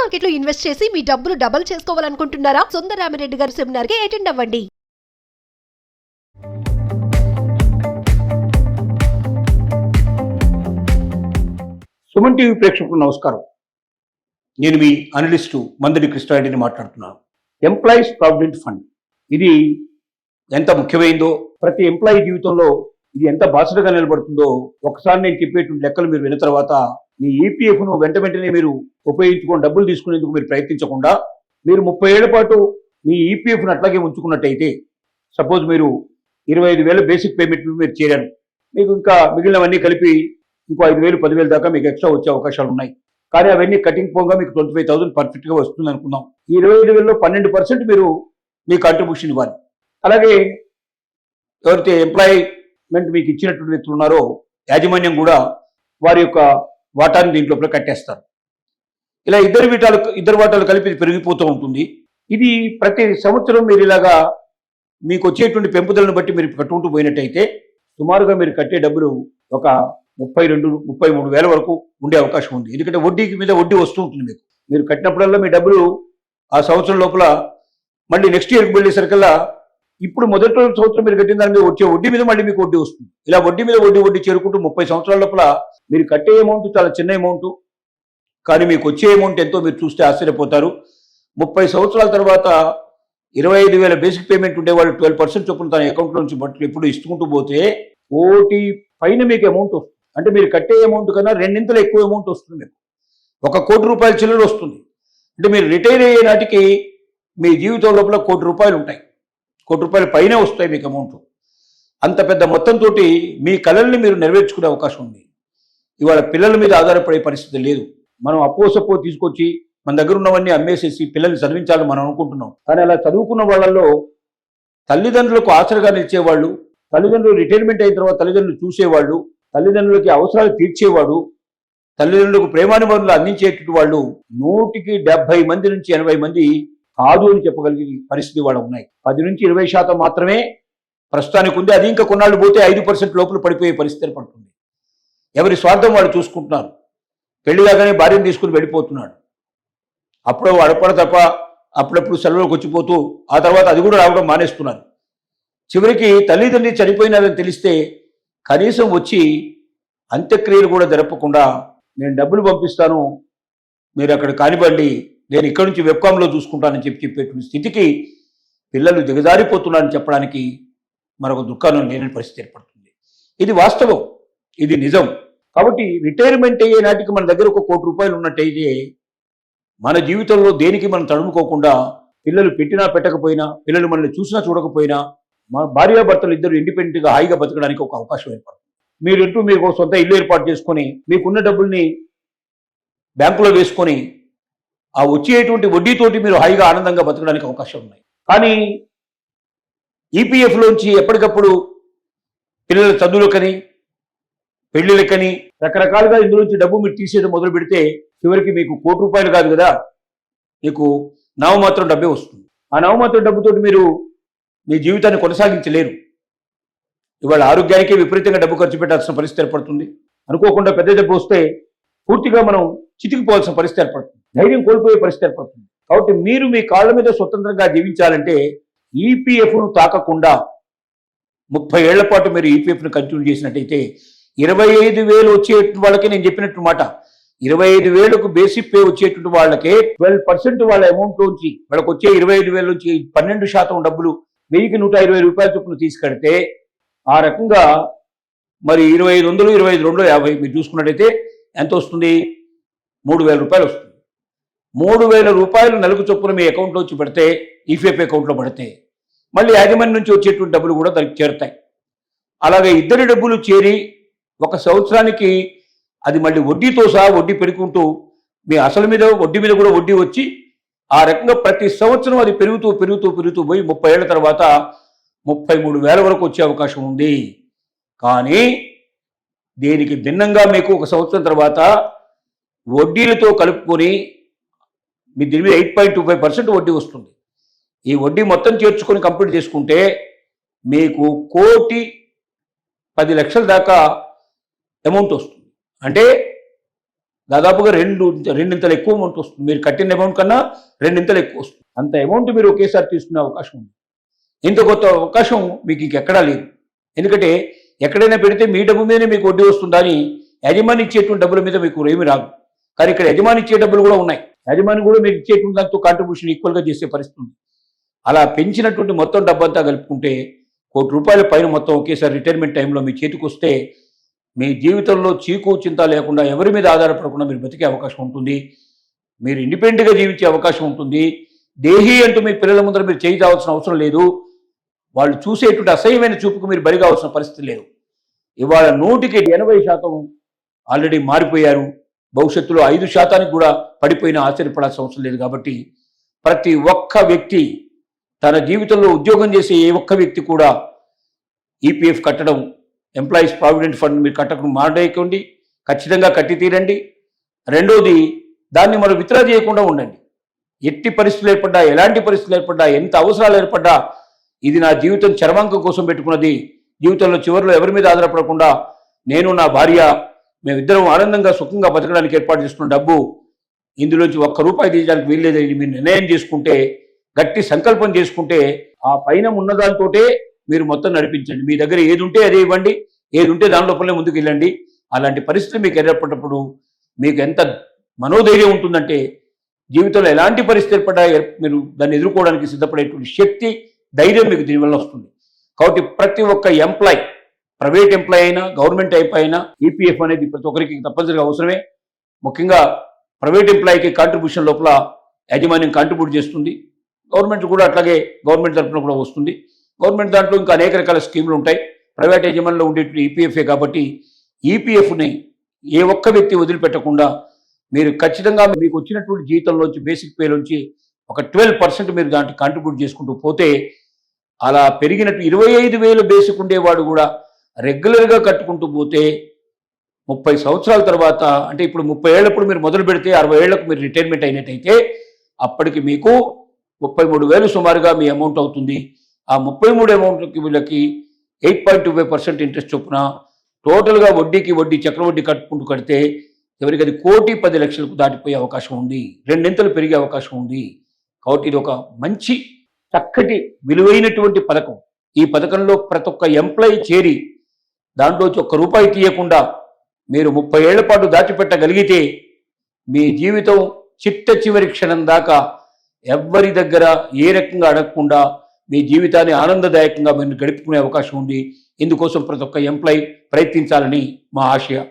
Market లో invest చేసి మీ డబ్బులు డబుల్ చేసుకోవాలనుకుంటున్నారా? సుందరరామిరెడ్డి గారి సెమినార్ కి అటెండ్ అవ్వండి. సుమన్ టీవీ ప్రేక్షకులకు నమస్కారం. నేను మీ అనలిస్టు మందడి కృష్ణారెడ్డిని మాట్లాడుతున్నాను. ఎంప్లాయీస్ ప్రావిడెంట్ ఫండ్ ఇది ఎంత ముఖ్యమైందో, ప్రతి ఎంప్లాయీ జీవితంలో ఇది ఎంత బాధ్యతగా నిలబడుతుందో ఒకసారి నేను చెప్పేటువంటి లెక్కలు మీరు విన్న తర్వాత మీ ఈపీఎఫ్ను వెంటనే మీరు ఉపయోగించుకొని డబ్బులు తీసుకునేందుకు మీరు ప్రయత్నించకుండా మీరు 30 ఏళ్ల పాటు మీ ఈపీఎఫ్ను అట్లాగే ఉంచుకున్నట్టయితే, సపోజ్ మీరు 25,000 బేసిక్ పేమెంట్ మీరు చేరారు, మీకు ఇంకా మిగిలినవన్నీ కలిపి ఇంకో 5,000 10,000 దాకా మీకు ఎక్స్ట్రా వచ్చే అవకాశాలు ఉన్నాయి. కానీ అవన్నీ కటింగ్ పోగా మీకు 25,000 పర్ఫెక్ట్గా వస్తుంది అనుకుందాం. ఈ 25,000లో 12% మీరు మీ కాంట్రిబ్యూషన్ ఇవ్వాలి. అలాగే ఎవరైతే ఎంప్లాయ్మెంట్ మీకు ఇచ్చినటువంటి వ్యక్తులు ఉన్నారో యాజమాన్యం కూడా వారి యొక్క వాటాన్ని దీంట్లో కట్టేస్తారు. ఇలా ఇద్దరు వాటాలు కలిపి పెరిగిపోతూ ఉంటుంది. ఇది ప్రతి సంవత్సరం మీరు ఇలాగా మీకు వచ్చేటువంటి పెంపుదలను బట్టి మీరు కట్టుకుంటూ పోయినట్టయితే సుమారుగా మీరు కట్టే డబ్బులు ఒక 32-33 వేల వరకు ఉండే అవకాశం ఉంది. ఎందుకంటే వడ్డీకి మీద వడ్డీ వస్తూ ఉంటుంది. మీరు కట్టినప్పుడల్లా మీ డబ్బులు ఆ సంవత్సరం లోపల మళ్ళీ నెక్స్ట్ ఇయర్కి వెళ్ళేసరికల్లా ఇప్పుడు మొదటి సంవత్సరం మీరు కట్టిన దాని మీద వచ్చే వడ్డీ మీద మళ్ళీ మీకు వడ్డీ వస్తుంది. ఇలా వడ్డీ మీద వడ్డీ చేరుకుంటూ 30 సంవత్సరాల లోపల మీరు కట్టే అమౌంట్ చాలా చిన్న అమౌంట్, కానీ మీకు వచ్చే అమౌంట్ ఎంతో మీరు చూస్తే ఆశ్చర్యపోతారు. 30 సంవత్సరాల తర్వాత 25,000 బేసిక్ పేమెంట్ ఉండేవాళ్ళు 12% చొప్పున తన అకౌంట్లో నుంచి బట్టలు ఎప్పుడు ఇస్తుకుంటూ పోతే 1 కోటి పైన మీకు అమౌంట్ వస్తుంది. అంటే మీరు కట్టే అమౌంట్ కన్నా 2 ఎక్కువ అమౌంట్ వస్తుంది. మీకు 1 కోటి రూపాయల చిల్లర వస్తుంది. అంటే మీరు రిటైర్ అయ్యే నాటికి మీ జీవితం లోపల 1 కోటి రూపాయలు ఉంటాయి. 1 కోటి రూపాయల పైనే వస్తాయి మీకు అమౌంట్. అంత పెద్ద మొత్తంతో మీ కళల్ని మీరు నెరవేర్చుకునే అవకాశం ఉంది. ఇవాళ పిల్లల మీద ఆధారపడే పరిస్థితి లేదు. మనం అప్పో తీసుకొచ్చి మన దగ్గర ఉన్నవన్నీ అమ్మేసేసి పిల్లల్ని చదివించాలని మనం అనుకుంటున్నాం. కానీ అలా చదువుకున్న వాళ్ళల్లో తల్లిదండ్రులకు ఆసరగా నిలిచేవాళ్ళు, తల్లిదండ్రులు రిటైర్మెంట్ అయిన తర్వాత తల్లిదండ్రులు చూసేవాళ్ళు, తల్లిదండ్రులకి అవసరాలు తీర్చేవాడు, తల్లిదండ్రులకు ప్రేమానుభవాలు అందించేటువంటి వాళ్ళు 100కి 70 మంది నుంచి 80 మంది కాదు అని చెప్పగలిగే పరిస్థితి వాళ్ళు ఉన్నాయి. 10-20% మాత్రమే ప్రస్తుతానికి ఉంది. అది ఇంకా కొన్నాళ్ళు పోతే 5% లోపల పడిపోయే పరిస్థితి పడుతుంది. ఎవరి స్వార్థం వాళ్ళు చూసుకుంటున్నారు. పెళ్లి కాగానే భార్యను తీసుకుని వెళ్ళిపోతున్నాడు. అప్పుడు అడపడ తప్ప అప్పుడప్పుడు సెలవులకు వచ్చిపోతూ ఆ తర్వాత అది కూడా రావడం మానేస్తున్నారు. చివరికి తల్లిదండ్రులు చనిపోయినారని తెలిస్తే కనీసం వచ్చి అంత్యక్రియలు కూడా జరపకుండా నేను డబ్బులు పంపిస్తాను, మీరు అక్కడ కానివ్వండి, నేను ఇక్కడి నుంచి వెబ్కామ్లో చూసుకుంటానని చెప్పేటువంటి స్థితికి పిల్లలు దిగజారిపోతున్నారని చెప్పడానికి మరొక దుఃఖాన్ని లేని పరిస్థితి ఏర్పడుతుంది. ఇది వాస్తవం, ఇది నిజం. కాబట్టి రిటైర్మెంట్ అయ్యే నాటికి మన దగ్గర 1 కోటి రూపాయలు ఉన్నట్టయితే మన జీవితంలో దేనికి మనం తడుముకోకుండా పిల్లలు పెట్టినా పెట్టకపోయినా, పిల్లలు మనల్ని చూసినా చూడకపోయినా, మా భార్యాభర్తలు ఇద్దరు ఇండిపెండెంట్గా హాయిగా బతకడానికి ఒక అవకాశం ఏర్పడుతుంది. మీరు ఒక సొంత ఇల్లు ఏర్పాటు చేసుకొని మీకున్న డబ్బుల్ని బ్యాంకులో వేసుకొని ఆ వచ్చేటువంటి వడ్డీతోటి మీరు హాయిగా ఆనందంగా బతకడానికి అవకాశం ఉన్నాయి. కానీ ఈపీఎఫ్లోంచి ఎప్పటికప్పుడు పిల్లల చదువులకని, పెళ్లిళ్ళకని రకరకాలుగా ఇందులోంచి డబ్బు మీరు తీసేయడం మొదలు పెడితే చివరికి మీకు 1 కోటి రూపాయలు కాదు కదా, మీకు నామమాత్రం డబ్బే వస్తుంది. ఆ నామమాత్రం డబ్బుతోటి మీరు మీ జీవితాన్ని కొనసాగించలేరు. ఇవాళ ఆరోగ్యానికే విపరీతంగా డబ్బు ఖర్చు పెట్టాల్సిన పరిస్థితి ఏర్పడుతుంది. అనుకోకుండా పెద్ద జబ్బు వస్తే పూర్తిగా మనం చితికిపోవాల్సిన పరిస్థితి ఏర్పడుతుంది. ధైర్యం కోల్పోయే పరిస్థితి ఏర్పడుతుంది. కాబట్టి మీరు మీ కాళ్ళ మీద స్వతంత్రంగా జీవించాలంటే ఈపీఎఫ్ను తాకకుండా 30 ఏళ్ల పాటు మీరు ఈపీఎఫ్ను కంటిన్యూ చేసినట్టయితే 25,000 వచ్చే వాళ్ళకి నేను చెప్పినట్టు మాట, 25,000కు బేసిక్ పే వచ్చేటువంటి వాళ్ళకే 12% వాళ్ళ అమౌంట్ నుంచి వాళ్ళకి వచ్చే 25,000 నుంచి 12% డబ్బులు 1,120 రూపాయల చొప్పున తీసుకెడితే ఆ రకంగా మరి 2,500, 2,550 మీరు చూసుకున్నట్టయితే ఎంత వస్తుంది? 3,000 రూపాయలు వస్తుంది. 3,000 రూపాయలు నెలకు చొప్పున మీ అకౌంట్లో వచ్చి పెడితే, ఈపీఎఫ్ అకౌంట్లో పడితే మళ్ళీ యాజమాన్యం నుంచి వచ్చేటువంటి డబ్బులు కూడా దానికి చేరుతాయి. అలాగే ఇద్దరి డబ్బులు చేరి 1 సంవత్సరానికి అది మళ్ళీ వడ్డీతో సహా వడ్డీ పెరుగుకుంటూ మీ అసలు మీద వడ్డీ మీద కూడా వడ్డీ వచ్చి ఆ రకంగా ప్రతి సంవత్సరం అది పెరుగుతూ పోయి 30 ఏళ్ల తర్వాత 33,000 వరకు వచ్చే అవకాశం ఉంది. కానీ దీనికి భిన్నంగా మీకు 1 సంవత్సరం తర్వాత వడ్డీలతో కలుపుకొని మీ దీని మీద 8.25% వడ్డీ వస్తుంది. ఈ వడ్డీ మొత్తం చేర్చుకొని కంప్లీట్ చేసుకుంటే మీకు 1,10,00,000 దాకా అమౌంట్ వస్తుంది. అంటే దాదాపుగా రెండింతలు ఎక్కువ అమౌంట్ వస్తుంది. మీరు కట్టిన అమౌంట్ కన్నా రెండింతలు ఎక్కువ వస్తుంది. అంత అమౌంట్ మీరు ఒకేసారి తీసుకునే అవకాశం ఉంది. ఇంత కొత్త అవకాశం మీకు ఇంకెక్కడా లేదు. ఎందుకంటే ఎక్కడైనా పెడితే మీ డబ్బు మీదనే మీకు వడ్డీ వస్తుందని యజమాని ఇచ్చేటువంటి డబ్బుల మీద మీకు ఏమి రాదు. కానీ ఇక్కడ యజమాని ఇచ్చే డబ్బులు కూడా ఉన్నాయి. యజమాని కూడా మీరు ఇచ్చేటువంటి దాంతో కాంట్రిబ్యూషన్ ఈక్వల్గా చేసే పరిస్థితి ఉంది. అలా పెంచినటువంటి మొత్తం డబ్బంతా కలుపుకుంటే ₹1,00,00,000 పైన మొత్తం ఒకేసారి రిటైర్మెంట్ టైంలో మీ చేతికి వస్తే మీ జీవితంలో చీకు చింత లేకుండా ఎవరి మీద ఆధారపడకుండా మీరు బతికే అవకాశం ఉంటుంది. మీరు ఇండిపెండెంట్గా జీవించే అవకాశం ఉంటుంది. దేహి అంటూ మీ పిల్లల ముందర మీరు చేయి కావాల్సిన అవసరం లేదు. వాళ్ళు చూసేటువంటి అసహ్యమైన చూపుకు మీరు బరి కావాల్సిన పరిస్థితి లేదు. ఇవాళ 100% ఆల్రెడీ మారిపోయారు. భవిష్యత్తులో 5% కూడా పడిపోయినా ఆశ్చర్యపడాల్సిన అవసరం లేదు. కాబట్టి ప్రతి ఒక్క వ్యక్తి తన జీవితంలో ఉద్యోగం చేసే ఏ ఒక్క వ్యక్తి కూడా ఈపీఎఫ్ కట్టడం, ఎంప్లాయీస్ ప్రావిడెంట్ ఫండ్ మీరు కట్టకుండా మానేయకండి. ఖచ్చితంగా కట్టి తీరండి. రెండోది, దాన్ని మనం విత్డ్రా చేయకుండా ఉండండి. ఎట్టి పరిస్థితులు ఏర్పడ్డా, ఎలాంటి పరిస్థితులు ఏర్పడ్డా, ఎంత అవసరాలు ఏర్పడ్డా, ఇది నా జీవితం చరమాంకం కోసం పెట్టుకున్నది. జీవితంలో చివరిలో ఎవరి మీద ఆధారపడకుండా నేను, నా భార్య, మేమిద్దరం ఆనందంగా సుఖంగా బతకడానికి ఏర్పాటు చేసుకున్న డబ్బు, ఇందులోంచి ₹1 తీయడానికి వీల్లేదని మీరు నిర్ణయం చేసుకుంటే, గట్టి సంకల్పం చేసుకుంటే, ఆ పైన ఉన్నదాంతోటే మీరు మొత్తం నడిపించండి. మీ దగ్గర ఏది ఉంటే అదే ఇవ్వండి, ఏది ఉంటే దాని లోపలే ముందుకు వెళ్ళండి. అలాంటి పరిస్థితి మీకు ఏర్పడినప్పుడు మీకు ఎంత మనోధైర్యం ఉంటుందంటే, జీవితంలో ఎలాంటి పరిస్థితి ఏర్పడ్డా మీరు దాన్ని ఎదుర్కోవడానికి సిద్ధపడేటువంటి శక్తి, ధైర్యం మీకు దీనివల్ల వస్తుంది. కాబట్టి ప్రతి ఒక్క ఎంప్లాయ్, ప్రైవేట్ ఎంప్లాయ్ అయినా గవర్నమెంట్ ఎంప్లాయ్ అయినా ఈపీఎఫ్ అనేది ప్రతి ఒక్కరికి తప్పనిసరిగా అవసరమే. ముఖ్యంగా ప్రైవేట్ ఎంప్లాయీకి కాంట్రిబ్యూషన్ లోపల యాజమాన్యం కాంట్రిబ్యూట్ చేస్తుంది. గవర్నమెంట్ కూడా అట్లాగే గవర్నమెంట్ తరఫున కూడా వస్తుంది. గవర్నమెంట్ దాంట్లో ఇంకా అనేక రకాల స్కీములు ఉంటాయి. ప్రైవేట్ యజమానిలో ఉండేటువంటి ఈపీఎఫ్ఏ కాబట్టి ఈపీఎఫ్ని ఏ ఒక్క వ్యక్తి వదిలిపెట్టకుండా మీరు ఖచ్చితంగా మీకు వచ్చినటువంటి జీతంలోంచి, బేసిక్ పేలోంచి ఒక 12% మీరు దాంట్లో కాంట్రిబ్యూట్ చేసుకుంటూ పోతే, అలా పెరిగినట్టు 25,000 బేసిక్ ఉండేవాడు కూడా రెగ్యులర్గా కట్టుకుంటూ పోతే 30 సంవత్సరాల తర్వాత, అంటే ఇప్పుడు 30 ఏళ్ళప్పుడు మీరు మొదలు పెడితే 60 ఏళ్లకు మీరు రిటైర్మెంట్ అయినట్టయితే అప్పటికి మీకు 33,000 సుమారుగా మీ అమౌంట్ అవుతుంది. ఆ 33 అమౌంట్కి వీళ్ళకి 8.25% ఇంట్రెస్ట్ చొప్పున టోటల్గా వడ్డీకి వడ్డీ, చక్రవడ్డీ కట్టుకుంటూ కడితే ఎవరికి అది 1,10,00,000 దాటిపోయే అవకాశం ఉంది. రెండింతలు పెరిగే అవకాశం ఉంది. కాబట్టి ఇది ఒక మంచి చక్కటి విలువైనటువంటి పథకం. ఈ పథకంలో ప్రతి ఒక్క ఎంప్లాయీ చేరి దాంట్లోంచి ₹1 తీయకుండా మీరు 30 ఏళ్ల పాటు దాచిపెట్టగలిగితే మీ జీవితం చిట్ట చివరి క్షణం దాకా ఎవ్వరి దగ్గర ఏ రకంగా అడగకుండా మీ జీవితాన్ని ఆనందదాయకంగా మీరు గడుపుకునే అవకాశం ఉంది. ఇందుకోసం ప్రతి ఒక్క ఎంప్లాయీ ప్రయత్నించాలని మా ఆశయం.